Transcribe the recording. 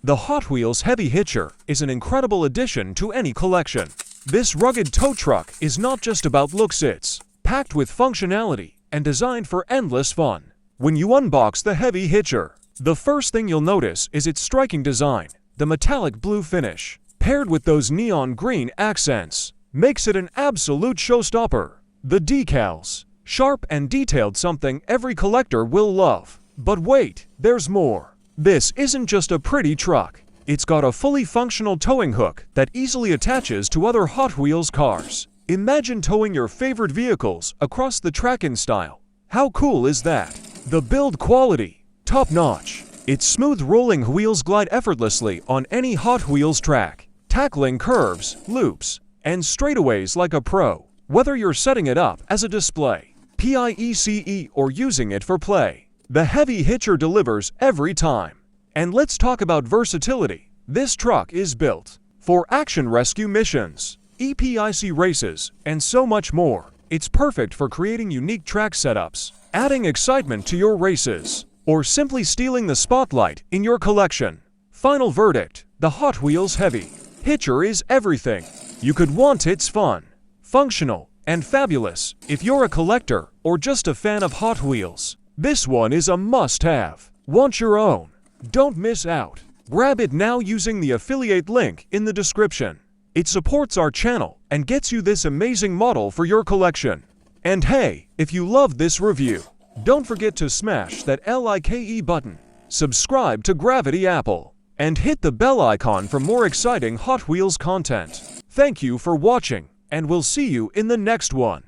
The Hot Wheels Heavy Hitcher is an incredible addition to any collection. This rugged tow truck is not just about looks, it's packed with functionality and designed for endless fun. When you unbox the Heavy Hitcher, the first thing you'll notice is its striking design. The metallic blue finish, paired with those neon green accents, makes it an absolute showstopper. The decals, sharp and detailed, something every collector will love. But wait, there's more. This isn't just a pretty truck. It's got a fully functional towing hook that easily attaches to other Hot Wheels cars. Imagine towing your favorite vehicles across the track in style. How cool is that? The build quality, top-notch. Its smooth rolling wheels glide effortlessly on any Hot Wheels track, tackling curves, loops, and straightaways like a pro. Whether you're setting it up as a display, PIECE, or using it for play, the Heavy Hitcher delivers every time. And let's talk about versatility. This truck is built for action rescue missions, EPIC races, and so much more. It's perfect for creating unique track setups, adding excitement to your races, or simply stealing the spotlight in your collection. Final verdict: the Hot Wheels Heavy Hitcher is everything you could want. It's fun, functional, and fabulous. If you're a collector or just a fan of Hot Wheels, this one is a must-have. Want your own? Don't miss out. Grab it now using the affiliate link in the description. It supports our channel and gets you this amazing model for your collection. And hey, if you loved this review, don't forget to smash that like button, subscribe to Gravity Apple, and hit the bell icon for more exciting Hot Wheels content. Thank you for watching, and we'll see you in the next one.